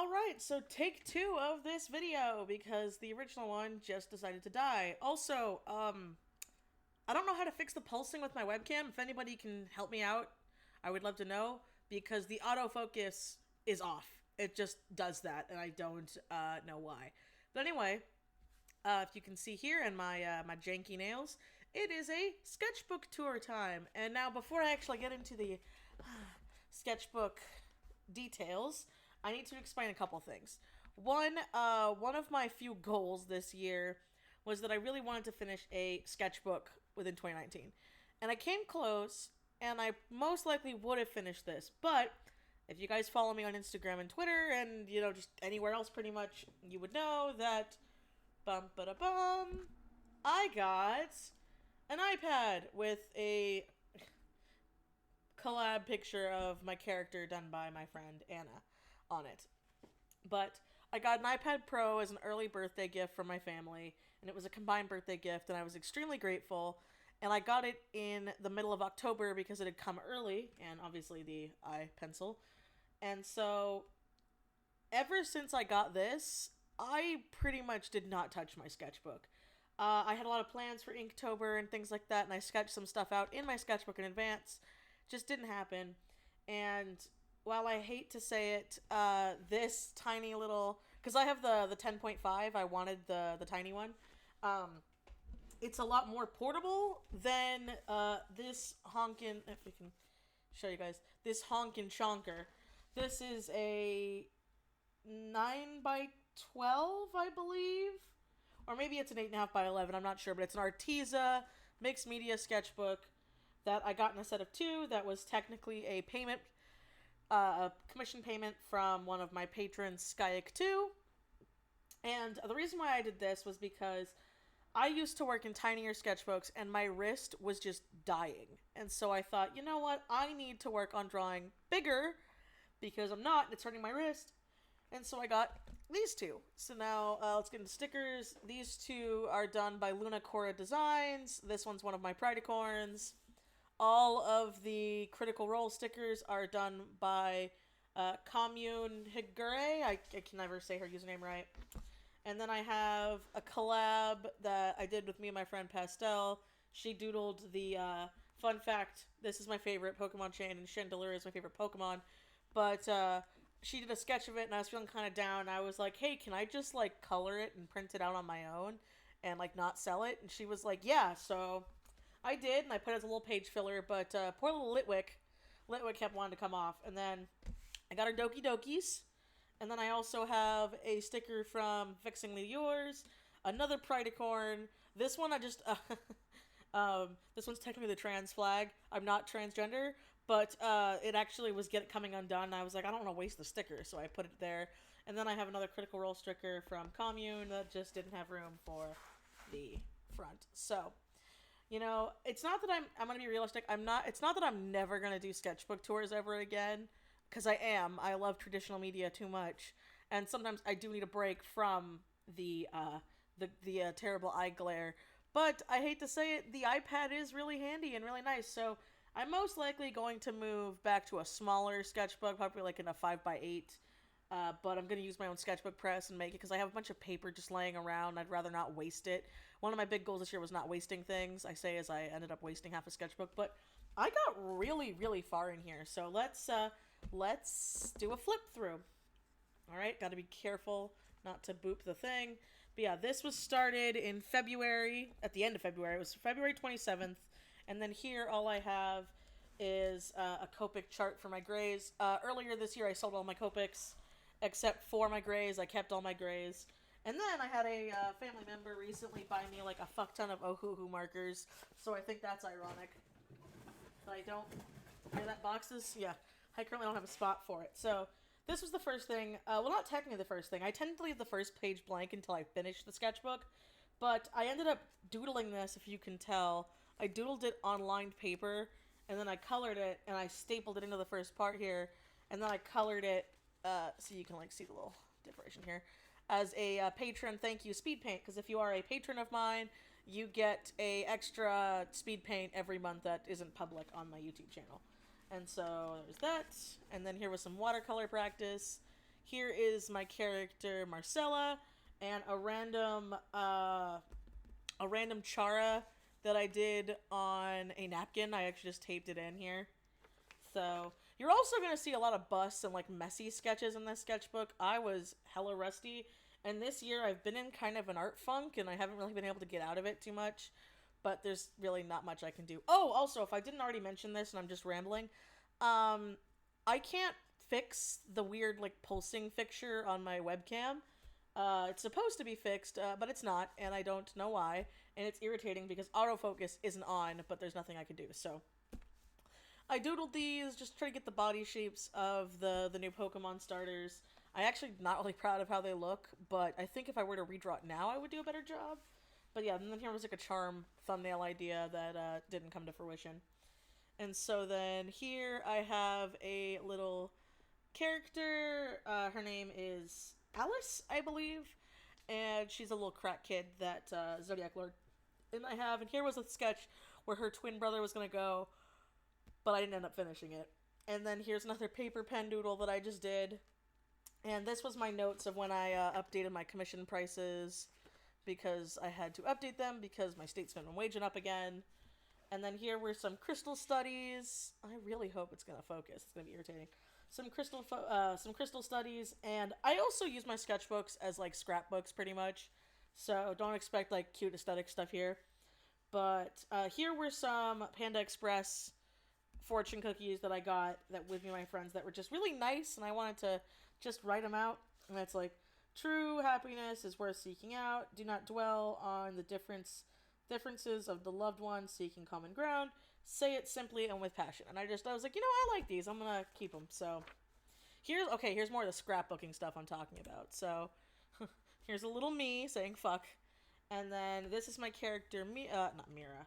Alright, so take 2 of this video, because the original one just decided to die. Also, I don't know how to fix the pulsing with my webcam. If anybody can help me out, I would love to know, because the autofocus is off. It just does that, and I don't know why. But anyway, if you can see here in my janky nails, it is a sketchbook tour time. And now, before I actually get into the sketchbook details, I need to explain a couple things. One of my few goals this year was that I really wanted to finish a sketchbook within 2019. And I came close, and I most likely would have finished this, but if you guys follow me on Instagram and Twitter, and, just anywhere else pretty much, you would know that, I got an iPad with a collab picture of my character done by my friend Anna on it. But I got an iPad Pro as an early birthday gift from my family, and it was a combined birthday gift, and I was extremely grateful. And I got it in the middle of October because it had come early, and obviously the iPencil. And so, ever since I got this, I pretty much did not touch my sketchbook. I had a lot of plans for Inktober and things like that, and I sketched some stuff out in my sketchbook in advance. Just didn't happen. And while I hate to say it, this tiny little... Because I have the 10.5, I wanted the tiny one. It's a lot more portable than this honkin'... If we can show you guys. This honkin' chonker. This is a 9 by 12, I believe? Or maybe it's an 8.5 by 11, I'm not sure. But it's an Arteza Mixmedia sketchbook that I got in a set of 2 that was technically a payment... a commission payment from one of my patrons, Skyek2. And the reason why I did this was because I used to work in tinier sketchbooks, and my wrist was just dying. And so I thought, you know what? I need to work on drawing bigger, because I'm not, and it's hurting my wrist. And so I got these 2. So now, let's get into stickers. These 2 are done by Luna Cora Designs. This one's one of my Pridecorns. All of the Critical Role stickers are done by Commune Higure. I can never say her username right. And then I have a collab that I did with me and my friend Pastel. She doodled the, fun fact, this is my favorite Pokemon chain, and Chandelure is my favorite Pokemon. But she did a sketch of it, and I was feeling kind of down. I was like, hey, can I just, color it and print it out on my own and, not sell it? And she was like, yeah, so... I did, and I put it as a little page filler, but poor little Litwick kept wanting to come off. And then I got her Doki Dokis, and then I also have a sticker from Fixingly Yours, another Pridecorn. This one I just, this one's technically the trans flag. I'm not transgender, but it actually was coming undone. I was like, I don't want to waste the sticker, so I put it there. And then I have another Critical Role sticker from Commune that just didn't have room for the front. So... it's not that I'm going to be realistic. It's not that I'm never going to do sketchbook tours ever again, because I am. I love traditional media too much. And sometimes I do need a break from the terrible eye glare. But I hate to say it, the iPad is really handy and really nice. So I'm most likely going to move back to a smaller sketchbook, probably in a 5x8. But I'm going to use my own sketchbook press and make it, because I have a bunch of paper just laying around. I'd rather not waste it. One of my big goals this year was not wasting things. I say as I ended up wasting half a sketchbook, but I got really, really far in here. So let's do a flip through. All right, got to be careful not to boop the thing. But yeah, this was started in February, at the end of February. It was February 27th. And then here, all I have is a Copic chart for my grays. Earlier this year, I sold all my Copics. Except for my grays. I kept all my grays. And then I had a family member recently buy me a fuck ton of Ohuhu markers. So I think that's ironic. But I don't... Hear that boxes? Yeah. I currently don't have a spot for it. So this was the first thing. Well, not technically the first thing. I tend to leave the first page blank until I finish the sketchbook. But I ended up doodling this, if you can tell. I doodled it on lined paper. And then I colored it. And I stapled it into the first part here. And then I colored it... so you can see the little differentiation here, as a patron thank you speed paint, because if you are a patron of mine, you get a extra speed paint every month that isn't public on my YouTube channel. And so there's that, and then here was some watercolor practice. here is my character Marcella, and a random Chara that I did on a napkin. I actually just taped it in here. So you're also going to see a lot of busts and like messy sketches in this sketchbook. I was hella rusty, and this year I've been in kind of an art funk, and I haven't really been able to get out of it too much, but there's really not much I can do. Oh, also, if I didn't already mention this and I'm just rambling, I can't fix the weird like pulsing fixture on my webcam. It's supposed to be fixed, but it's not, and I don't know why, and it's irritating because autofocus isn't on, but there's nothing I can do, so I doodled these, just try to get the body shapes of the new Pokemon starters. I actually not really proud of how they look, but I think if I were to redraw it now, I would do a better job. But yeah, and then here was like a charm thumbnail idea that didn't come to fruition. And so then here I have a little character. Her name is Alice, I believe. And she's a little crack kid that Zodiac Lord. And here was a sketch where her twin brother was going to go, but I didn't end up finishing it. And then here's another paper pen doodle that I just did. And this was my notes of when I updated my commission prices, because I had to update them because my state's minimum wage went up again. And then here were some crystal studies. I really hope it's going to focus. It's going to be irritating. Some crystal studies, and I also use my sketchbooks as like scrapbooks pretty much. So don't expect like cute aesthetic stuff here. But here were some Panda Express fortune cookies that I got that with me and my friends that were just really nice, and I wanted to just write them out. And it's like, true happiness is worth seeking out. Do not dwell on the differences of the loved ones, seeking common ground. Say it simply and with passion. And I was like, I like these. I'm gonna keep them. So here's more of the scrapbooking stuff I'm talking about. So here's a little me saying fuck, and then this is my character not Mira,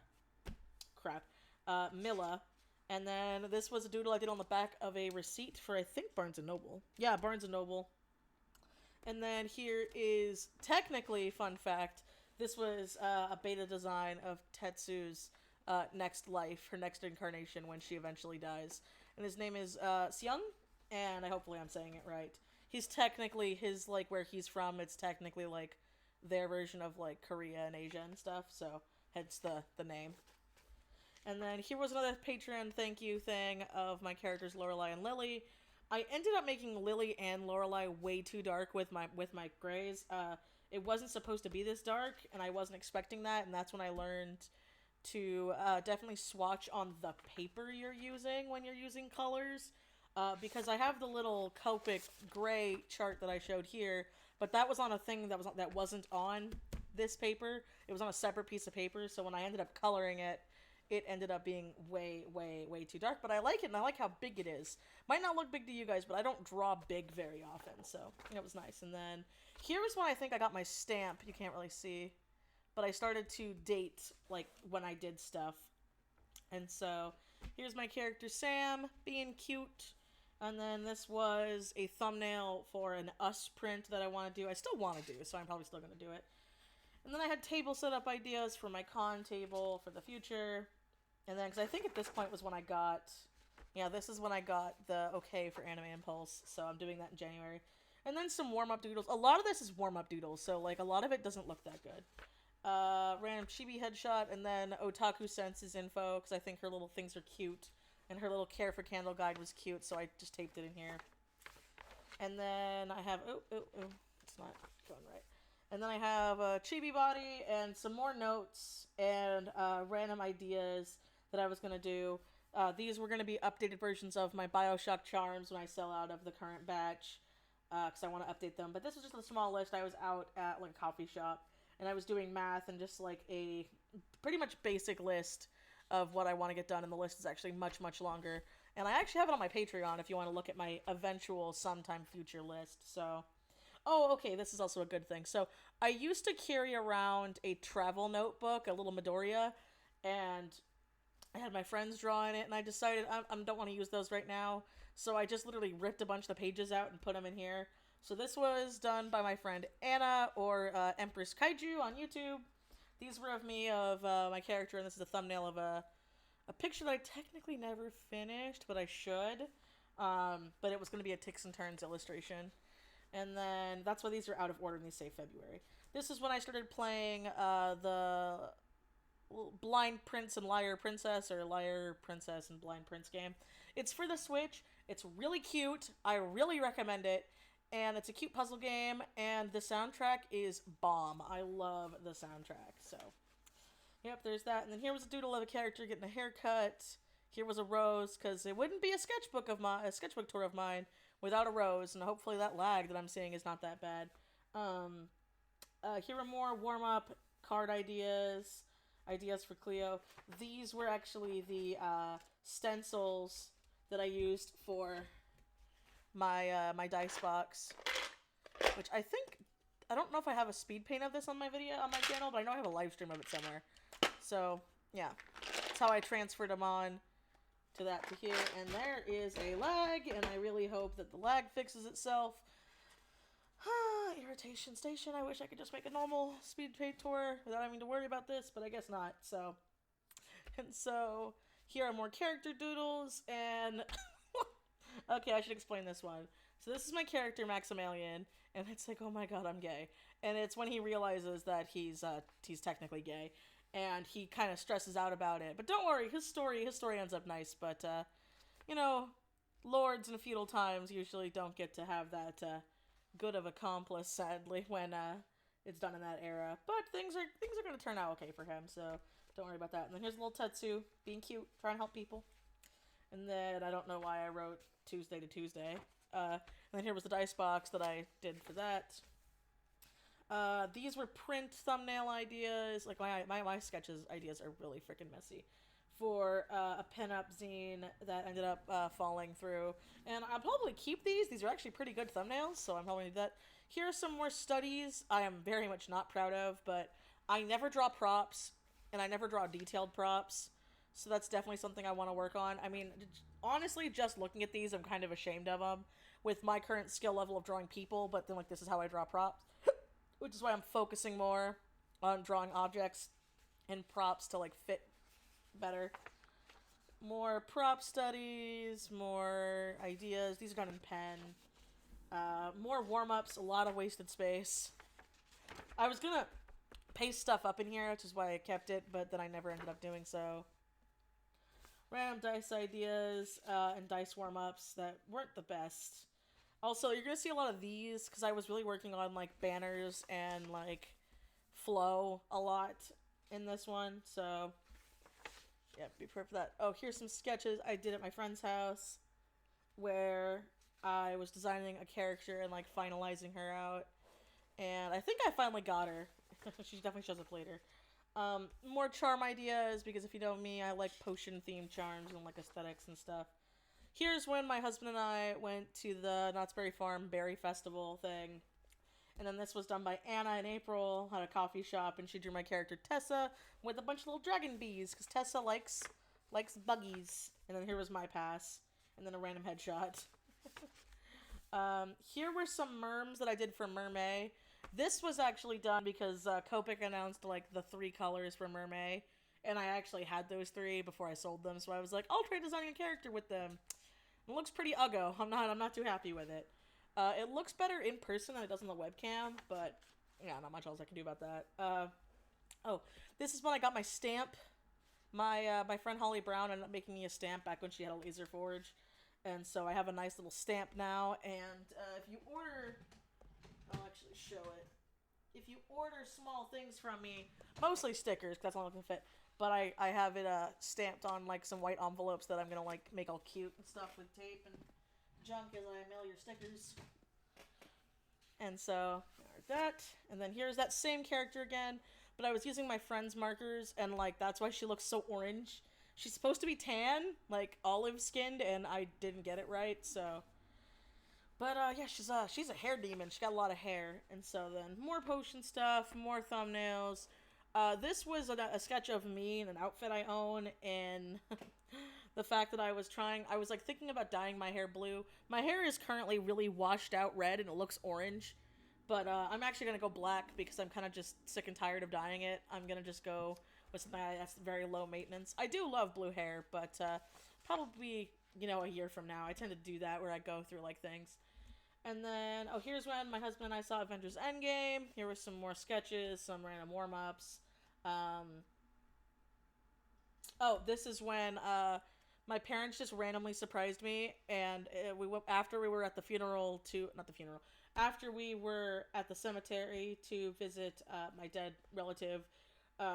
Milla. And then this was a doodle I did on the back of a receipt for, I think, Barnes & Noble. Yeah, Barnes & Noble. And then here is, technically, fun fact, this was a beta design of Tetsu's next life, her next incarnation when she eventually dies. And his name is Seung, and hopefully I'm saying it right. He's technically, like, where he's from, it's technically, like, their version of, like, Korea and Asia and stuff, so hence the name. And then here was another Patreon thank you thing of my characters Lorelai and Lily. I ended up making Lily and Lorelai way too dark with my grays. It wasn't supposed to be this dark, and I wasn't expecting that, and that's when I learned to definitely swatch on the paper you're using when you're using colors. Because I have the little Copic gray chart that I showed here, but that was on a thing that wasn't on this paper. It was on a separate piece of paper, so when I ended up coloring it, it ended up being way, way, way too dark, but I like it, and I like how big it is. Might not look big to you guys, but I don't draw big very often, so it was nice. And then here is when I think I got my stamp. You can't really see, but I started to date, like, when I did stuff. And so here's my character Sam, being cute. And then this was a thumbnail for an Us print that I want to do. I still want to do, so I'm probably still going to do it. And then I had table setup ideas for my con table for the future. And then, because I think at this point was when I got, this is when I got the okay for Anime Impulse. So I'm doing that in January. And then some warm-up doodles. A lot of this is warm-up doodles, so like a lot of it doesn't look that good. Random chibi headshot, and then Otaku Senses info, because I think her little things are cute. And her little Care for Candle guide was cute, so I just taped it in here. And then I have, it's not going right. And then I have a chibi body and some more notes and random ideas that I was going to do. These were going to be updated versions of my Bioshock charms when I sell out of the current batch, because I want to update them. But this was just a small list. I was out at like a coffee shop, and I was doing math and just like a pretty much basic list of what I want to get done, and the list is actually much, much longer. And I actually have it on my Patreon if you want to look at my eventual sometime future list, so... Oh, okay, this is also a good thing. So, I used to carry around a travel notebook, a little Midoriya, and I had my friends draw in it, and I decided I don't want to use those right now, so I just literally ripped a bunch of the pages out and put them in here. So this was done by my friend Anna, or Empress Kaiju on YouTube. These were of me, of my character, and this is a thumbnail of a picture that I technically never finished, but I should. But it was going to be a Ticks and Turns illustration. And then that's why these are out of order and these say February. This is when I started playing the Blind Prince and Liar Princess, or Liar Princess and Blind Prince game. It's for the Switch. It's really cute. I really recommend it. And it's a cute puzzle game, and the soundtrack is bomb. I love the soundtrack. So, yep, there's that. And then here was a doodle of a character getting a haircut. Here was a rose, because it wouldn't be a sketchbook tour of mine without a rose, and hopefully that lag that I'm seeing is not that bad. Here are more warm-up card ideas for Cleo. These were actually the stencils that I used for my my dice box, which I don't know if I have a speed paint of this on my channel, but I know I have a live stream of it somewhere. So yeah, that's how I transferred them on to that to here. And there is a lag, and I really hope that the lag fixes itself. Irritation station. I wish I could just make a normal speed paint tour without having to worry about this, but I guess not. So, and so here are more character doodles, and okay, I should explain this one. So this is my character Maximilian, and it's like, oh my god, I'm gay. And it's when he realizes that he's technically gay, and he kind of stresses out about it. But don't worry, his story ends up nice. But you know, lords in feudal times usually don't get to have that good of accomplice, sadly, when it's done in that era. But things are going to turn out okay for him, so don't worry about that. And then here's a little Tetsu being cute, trying to help people. And then I don't know why I wrote Tuesday to Tuesday. And then here was the dice box that I did for that. These were print thumbnail ideas. Like my sketches ideas are really freaking messy. For a pinup zine that ended up falling through. And I'll probably keep these. These are actually pretty good thumbnails, so I'm probably going to do that. Here are some more studies I am very much not proud of, but I never draw props, and I never draw detailed props, so that's definitely something I want to work on. I mean, honestly, just looking at these, I'm kind of ashamed of them with my current skill level of drawing people, but then, like, this is how I draw props, which is why I'm focusing more on drawing objects and props to, like, fit better. More prop studies, more ideas. These are done in pen. More warm-ups, a lot of wasted space. I was gonna paste stuff up in here, which is why I kept it, but then I never ended up doing so. Random dice ideas and dice warm-ups that weren't the best. Also, you're gonna see a lot of these, because I was really working on, like, banners and, like, flow a lot in this one, so yeah, be prepared for that. Oh, here's some sketches I did at my friend's house where I was designing a character and, like, finalizing her out. And I think I finally got her. She definitely shows up later. More charm ideas, because if you know me, I like potion-themed charms and, like, aesthetics and stuff. Here's when my husband and I went to the Knott's Berry Farm Berry Festival thing. And then this was done by Anna in April at a coffee shop, and she drew my character Tessa with a bunch of little dragon bees, because Tessa likes buggies. And then here was my pass, and then a random headshot. Here were some merms that I did for Mermay. This was actually done because Copic announced, like, the 3 colors for Mermay, and I actually had those 3 before I sold them, so I was like, I'll try designing a character with them. It looks pretty uggo. I'm not too happy with it. It looks better in person than it does on the webcam, but yeah, not much else I can do about that. Oh, this is when I got my stamp. My friend Holly Brown ended up making me a stamp back when she had a laser forge, and so I have a nice little stamp now. And if you order, I'll actually show it. If you order small things from me, mostly stickers, because that's all I can fit. But I have it stamped on, like, some white envelopes that I'm gonna, like, make all cute and stuff with tape and junk as I mail your stickers. And so there's that. And then here's that same character again, but I was using my friend's markers, and, like, that's why she looks so orange. She's supposed to be tan, like olive skinned, and I didn't get it right, so. But yeah, she's a hair demon. She got a lot of hair. And so then more potion stuff, more thumbnails. This was a sketch of me in an outfit I own, and the fact that I was like thinking about dyeing my hair blue. My hair is currently really washed out red and it looks orange, but I'm actually going to go black because I'm kind of just sick and tired of dyeing it. I'm going to just go with something that's very low maintenance. I do love blue hair, but probably, you know, a year from now. I tend to do that where I go through, like, things. And then, oh, here's when my husband and I saw Avengers Endgame. Here were some more sketches, some random warm-ups. Oh, this is when my parents just randomly surprised me, and after we were at the funeral to not the funeral, after we were at the cemetery to visit my dead relative.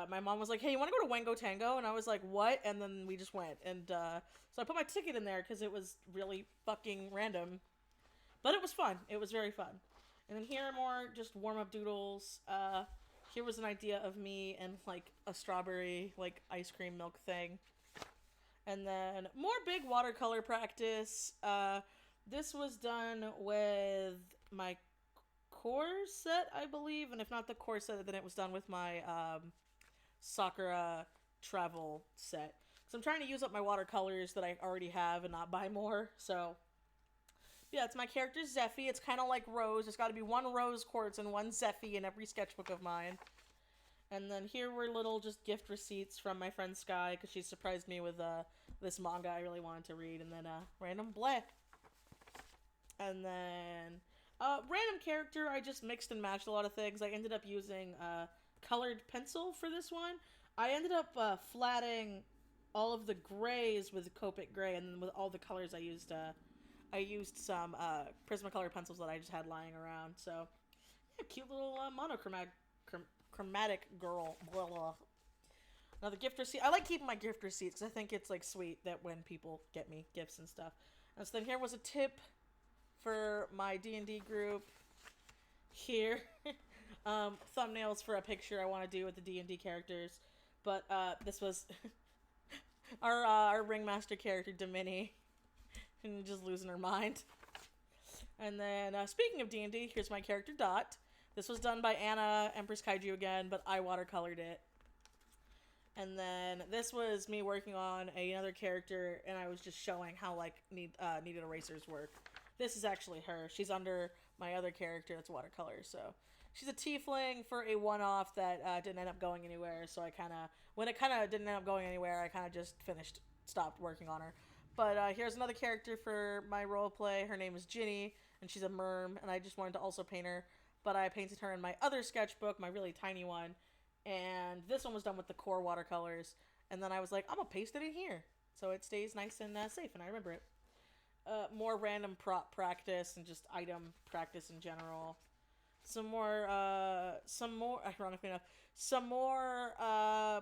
My mom was like, "Hey, you want to go to Wango Tango?" And I was like, "What?" And then we just went, and so I put my ticket in there because it was really fucking random, but it was fun. It was very fun. And then here are more just warm up doodles. Here was an idea of me and like a strawberry like ice cream milk thing. And then more big watercolor practice. This was done with my core set, I believe, and if not the core set, then it was done with my Sakura travel set. So I'm trying to use up my watercolors that I already have and not buy more. So yeah, it's my character Zeffy. It's kind of like Rose. There's got to be one Rose quartz and one Zeffy in every sketchbook of mine. And then here were little just gift receipts from my friend Sky because she surprised me with this manga I really wanted to read. And then random bleh. And then random character. I just mixed and matched a lot of things. I ended up using colored pencil for this one. I ended up flatting all of the grays with Copic gray, and then with all the colors I used some Prismacolor pencils that I just had lying around. So yeah, cute little chromatic girl. Blah, blah. Another gift receipt. I like keeping my gift receipts because I think it's like sweet that when people get me gifts and stuff. And so then here was a tip for my D&D group. Here, thumbnails for a picture I want to do with the D&D characters. But this was our ringmaster character, Domini, and just losing her mind. And then speaking of D&D, here's my character Dot. This was done by Anna, Empress Kaiju again, but I watercolored it. And then this was me working on another character, and I was just showing how like needed erasers work. This is actually her. She's under my other character that's watercolor. So she's a tiefling for a one-off that didn't end up going anywhere. So when it kind of didn't end up going anywhere, I kind of just stopped working on her. But here's another character for my roleplay. Her name is Ginny, and she's a merm, and I just wanted to also paint her. But I painted her in my other sketchbook, my really tiny one. And this one was done with the core watercolors. And then I was like, I'm going to paste it in here. So it stays nice and safe, and I remember it. More random prop practice and just item practice in general. Some more, ironically enough, some more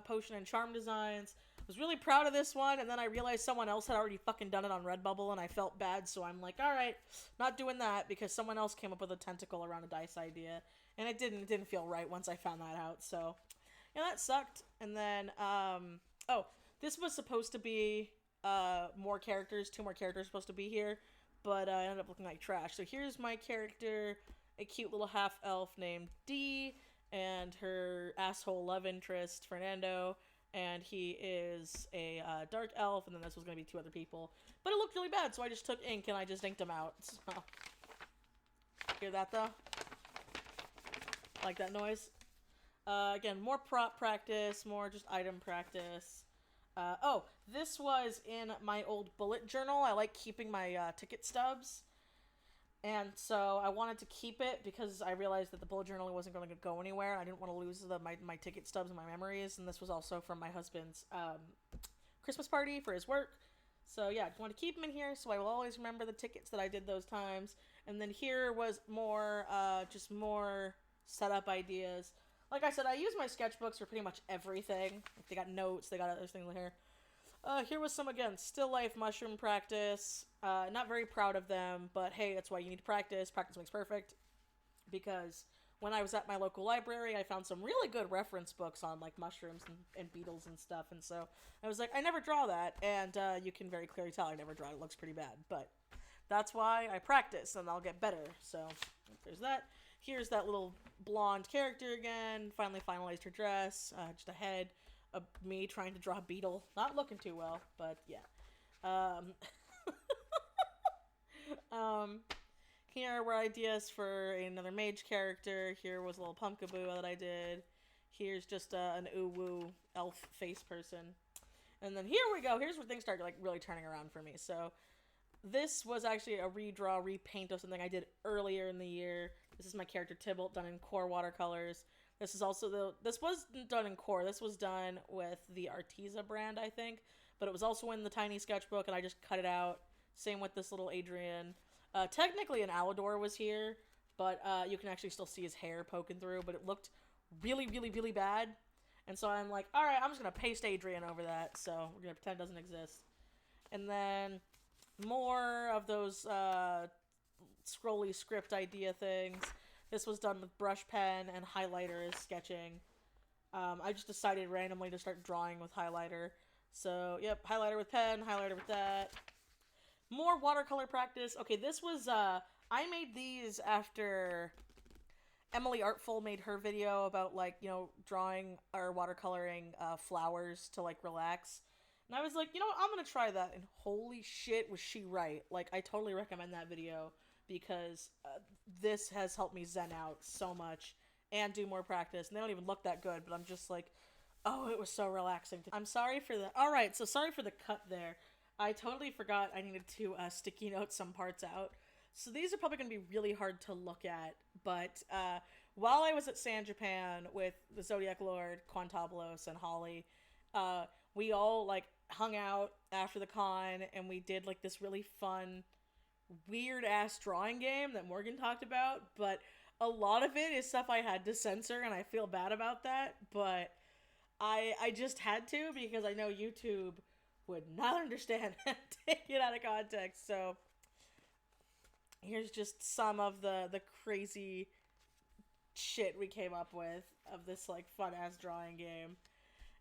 potion and charm designs. I was really proud of this one, and then I realized someone else had already fucking done it on Redbubble, and I felt bad, so I'm like, alright, not doing that, because someone else came up with a tentacle around a dice idea, and it didn't feel right once I found that out, so, yeah, that sucked. And then, this was supposed to be more characters, 2 more characters supposed to be here, but I ended up looking like trash. So here's my character, a cute little half-elf named Dee, and her asshole love interest, Fernando, and he is a dark elf, and then this was going to be 2 other people. But it looked really bad, so I just took ink and I just inked them out. So. Hear that, though? Like that noise? Again, more prop practice, more just item practice. This was in my old bullet journal. I like keeping my ticket stubs. And so I wanted to keep it because I realized that the bullet journal wasn't going to go anywhere. I didn't want to lose my ticket stubs and my memories. And this was also from my husband's Christmas party for his work. So yeah, I just want to keep them in here so I will always remember the tickets that I did those times. And then here was more setup ideas. Like I said, I use my sketchbooks for pretty much everything. They got notes, they got other things here. Here was some, again, still life mushroom practice. Not very proud of them, but hey, that's why you need to practice. Practice makes perfect. Because when I was at my local library, I found some really good reference books on, like, mushrooms and beetles and stuff. And so I was like, I never draw that. And you can very clearly tell I never draw it. It looks pretty bad. But that's why I practice, and I'll get better. So there's that. Here's that little blonde character again. Finally finalized her dress. Just a head of me trying to draw a beetle. Not looking too well, but yeah. Here were ideas for another mage character. Here was a little pumpkaboo that I did. Here's just an ooh-woo elf face person. And then here we go. Here's where things start like really turning around for me. So This was actually a redraw, repaint of something I did earlier in the year. This is my character Tybalt, done in core watercolors. This is also this wasn't done in core. This was done with the Arteza brand, I think. But it was also in the tiny sketchbook, and I just cut it out. Same with this little Adrian. Technically, an Alador was here, but you can actually still see his hair poking through. But it looked really, really, really bad. And so I'm like, all right, I'm just going to paste Adrian over that. So we're going to pretend it doesn't exist. And then more of those scrolly script idea things. This was done with brush pen and highlighter as sketching. I just decided randomly to start drawing with highlighter. So, yep, highlighter with pen, highlighter with that. More watercolor practice. Okay, this was, I made these after Emily Artful made her video about, like, you know, drawing or watercoloring flowers to, like, relax. And I was like, you know what, I'm gonna try that. And holy shit, was she right. Like, I totally recommend that video because this has helped me zen out so much and do more practice. And they don't even look that good, but I'm just like, oh, it was so relaxing. I'm sorry for the... Alright, so sorry for the cut there. I totally forgot I needed to sticky note some parts out. So these are probably going to be really hard to look at, but while I was at San Japan with the Zodiac Lord, Quantablos, and Holly, we all, like, hung out after the con, and we did, like, this really fun, weird-ass drawing game that Morgan talked about, but a lot of it is stuff I had to censor, and I feel bad about that, but I just had to, because I know YouTube would not understand and take it out of context, so here's just some of the crazy shit we came up with of this, like, fun-ass drawing game.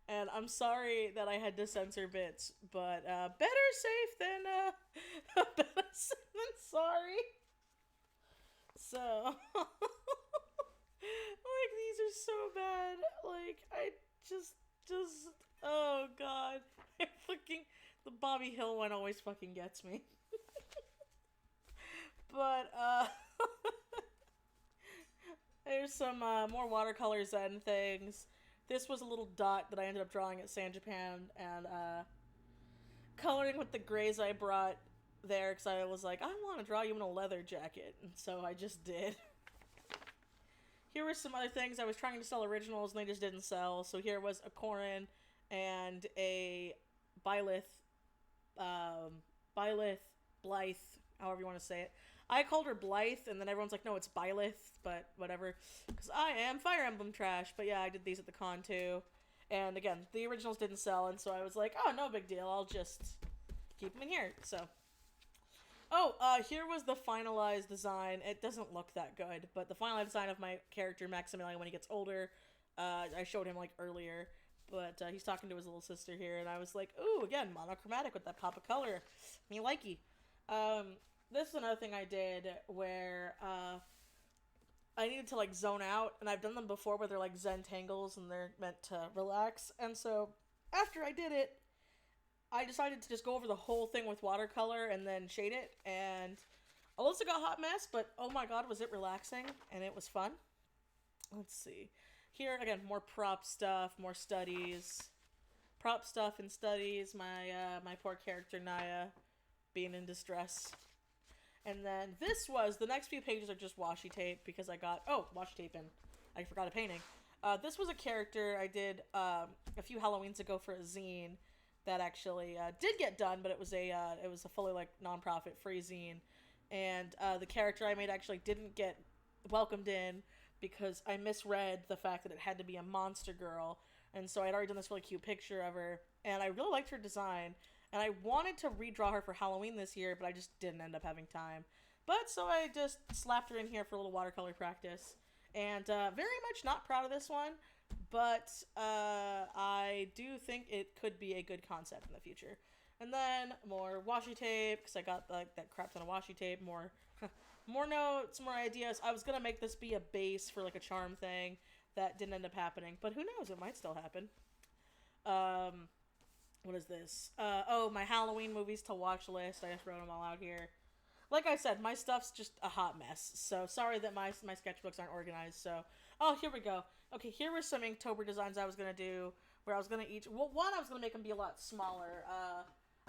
And I'm sorry that I had to censor bits, but better safe than better safe than sorry. So, like, these are so bad. Like, I just, oh god, the Bobby Hill one always fucking gets me. But there's some more watercolors and things. This was a little dot that I ended up drawing at San Japan and coloring with the grays I brought there because I was like, I want to draw you in a leather jacket, and so I just did. Here were some other things. I was trying to sell originals and they just didn't sell. So here was a Corin and a Byleth, Blythe, however you want to say it. I called her Blythe, and then everyone's like, no, it's Byleth, but whatever. Because I am Fire Emblem trash. But yeah, I did these at the con, too. And again, the originals didn't sell, and so I was like, oh, no big deal. I'll just keep them in here. So, here was the finalized design. It doesn't look that good, but the finalized design of my character, Maximilian, when he gets older. I showed him, like, earlier. But he's talking to his little sister here, and I was like, ooh, again, monochromatic with that pop of color. Me likey. This is another thing I did where I needed to, like, zone out, and I've done them before where they're, like, Zentangles and they're meant to relax, and so after I did it, I decided to just go over the whole thing with watercolor and then shade it, and Alyssa got a hot mess, but oh my god, was it relaxing, and it was fun. Let's see. Here, again, more prop stuff, more studies. Prop stuff and studies, my poor character, Naya, being in distress. And then this was, the next few pages are just washi tape because I got, washi tape and I forgot a painting. This was a character I did a few Halloweens ago for a zine that actually did get done, but it was a fully, like, non-profit free zine. And the character I made actually didn't get welcomed in because I misread the fact that it had to be a monster girl. And so I'd already done this really cute picture of her, and I really liked her design. And I wanted to redraw her for Halloween this year, but I just didn't end up having time. But, so I just slapped her in here for a little watercolor practice. And very much not proud of this one, but I do think it could be a good concept in the future. And then more washi tape, because I got, like, that crap ton of washi tape, more more notes, more ideas. I was going to make this be a base for, like, a charm thing. That didn't end up happening, but who knows, it might still happen. What is this? My Halloween movies to watch list. I just wrote them all out here. Like I said, my stuff's just a hot mess. So sorry that my sketchbooks aren't organized. So, here we go. Okay, here were some Inktober designs I was going to do. Where I was going to I was going to make them be a lot smaller.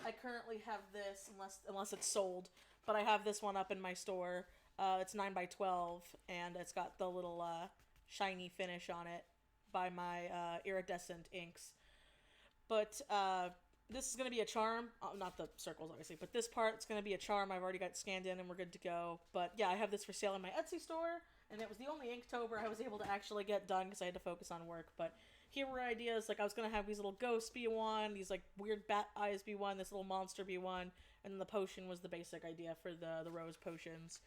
I currently have this, unless it's sold, but I have this one up in my store. It's 9x12, and it's got the little shiny finish on it by my iridescent inks. But this is going to be a charm. Not the circles, obviously, but this part, it's going to be a charm. I've already got it scanned in, and we're good to go. But yeah, I have this for sale in my Etsy store, and it was the only Inktober I was able to actually get done because I had to focus on work. But here were ideas, like I was going to have these little ghosts be one, these like weird bat eyes be one, this little monster be one, and then the potion was the basic idea for the rose potions.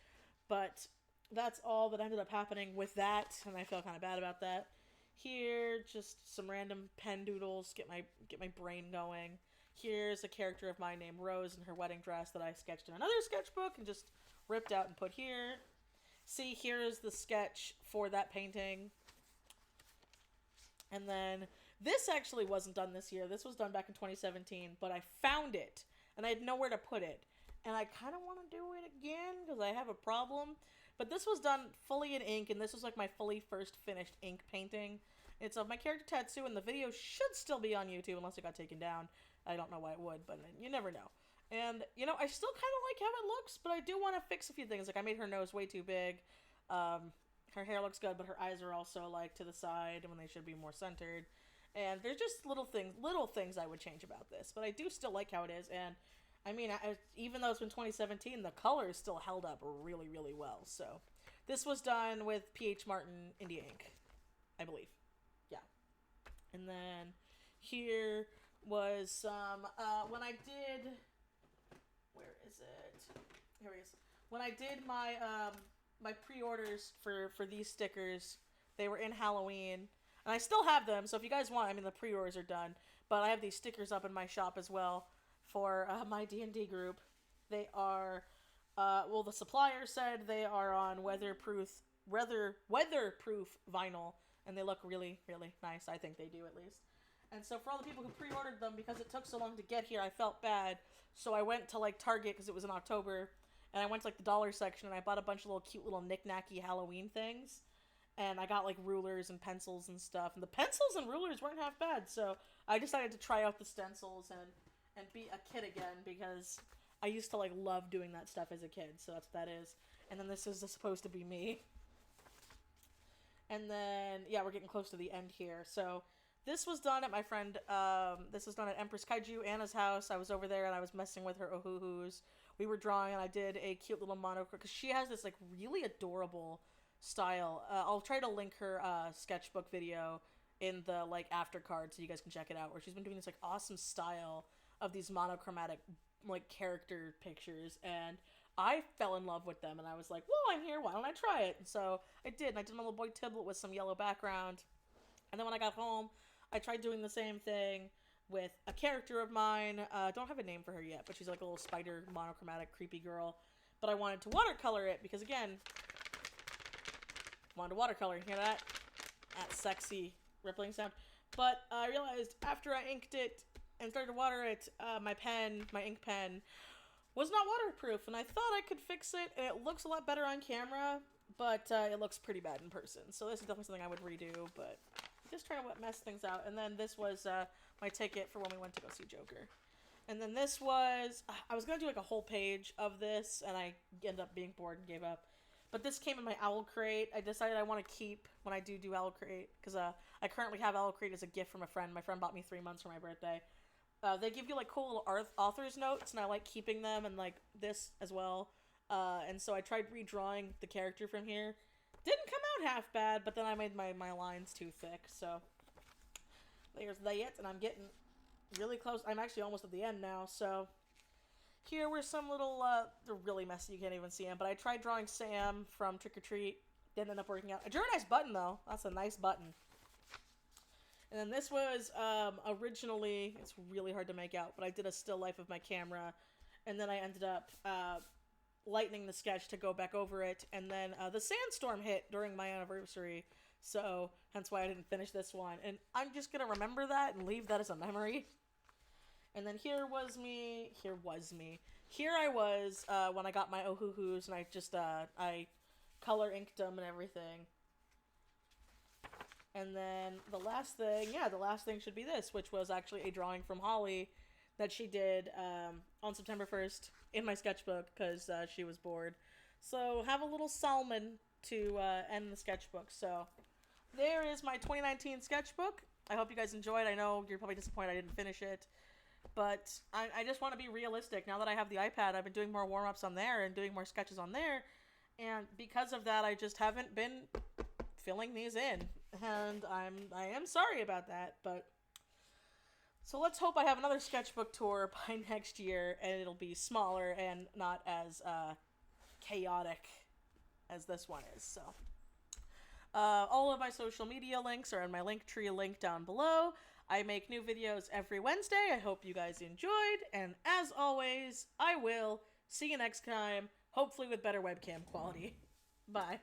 But that's all that ended up happening with that, and I feel kind of bad about that. Here, just some random pen doodles, get my brain going. Here's a character of mine named Rose in her wedding dress that I sketched in another sketchbook and just ripped out and put here. See, here's the sketch for that painting. And then this actually wasn't done this year. This was done back in 2017, but I found it and I had nowhere to put it. And I kind of want to do it again because I have a problem. But this was done fully in ink, and this was like my fully first finished ink painting. It's of my character Tetsu, and the video should still be on YouTube unless it got taken down. I don't know why it would, but you never know. And, you know, I still kind of like how it looks, but I do want to fix a few things. Like, I made her nose way too big. Her hair looks good, but her eyes are also, like, to the side when they should be more centered. And there's just little things I would change about this. But I do still like how it is, and I mean, even though it's been 2017, the colors still held up really, really well. So, this was done with P.H. Martin India ink, I believe. Yeah. And then here was some, when I did, where is it? Here he is. When I did my, my pre-orders for these stickers, they were in Halloween. And I still have them, so if you guys want, I mean, the pre-orders are done. But I have these stickers up in my shop as well. For my D&D group. They are, well, the supplier said they are on weatherproof vinyl, and they look really, really nice. I think they do, at least. And so for all the people who pre-ordered them, because it took so long to get here, I felt bad. So I went to, like, Target, because it was in October, and I went to, like, the dollar section, and I bought a bunch of little cute little knick-knacky Halloween things. And I got, like, rulers and pencils and stuff. And the pencils and rulers weren't half bad, so I decided to try out the stencils and be a kid again, because I used to, like, love doing that stuff as a kid, so that's what that is. And then this is supposed to be me. And then, yeah, we're getting close to the end here. So, this was done at my friend, this was done at Empress Kaiju, Anna's house. I was over there, and I was messing with her ohuhus. We were drawing, and I did a cute little monochrome, because she has this, like, really adorable style. I'll try to link her, sketchbook video in the, like, after card, so you guys can check it out, where she's been doing this, like, awesome style of these monochromatic, like, character pictures, and I fell in love with them, and I was like, well, I'm here, why don't I try it? And so I did, and I did my little boy Tiblet with some yellow background, and then when I got home, I tried doing the same thing with a character of mine. Don't have a name for her yet, but she's like a little spider, monochromatic, creepy girl, but I wanted to watercolor it, because again, wanted to watercolor, hear that? That sexy rippling sound. But I realized after I inked it, and started to water it, my ink pen, was not waterproof, and I thought I could fix it, and it looks a lot better on camera, but it looks pretty bad in person, so this is definitely something I would redo, but just trying to mess things out. And then this was my ticket for when we went to go see Joker. And then this was, I was going to do like a whole page of this, and I ended up being bored and gave up. But this came in my Owl Crate. I decided I want to keep when I do Owl Crate, because I currently have Owl Crate as a gift from a friend. My friend bought me 3 months for my birthday. They give you, like, cool little author's notes, and I like keeping them, and, like, this as well. And so I tried redrawing the character from here. Didn't come out half bad, but then I made my lines too thick, so there's that, and I'm getting really close. I'm actually almost at the end now, so here were some little, they're really messy, you can't even see them, but I tried drawing Sam from Trick or Treat. Didn't end up working out. I drew a nice button, though. That's a nice button. And then this was, originally, it's really hard to make out, but I did a still life of my camera, and then I ended up, lightening the sketch to go back over it, and then, the sandstorm hit during my anniversary, so, hence why I didn't finish this one, and I'm just gonna remember that and leave that as a memory. And then here was me, here I was, when I got my ohuhus, and I just, I color inked them and everything. And then the last thing should be this, which was actually a drawing from Holly that she did on September 1st in my sketchbook because she was bored. So have a little salmon to end the sketchbook. So there is my 2019 sketchbook. I hope you guys enjoyed. I know you're probably disappointed I didn't finish it. But I just want to be realistic. Now that I have the iPad, I've been doing more warm-ups on there and doing more sketches on there. And because of that, I just haven't been filling these in. And I am sorry about that. But so let's hope I have another sketchbook tour by next year. And it'll be smaller and not as chaotic as this one is. So all of my social media links are in my Linktree link down below. I make new videos every Wednesday. I hope you guys enjoyed. And as always, I will see you next time, hopefully with better webcam quality. Bye.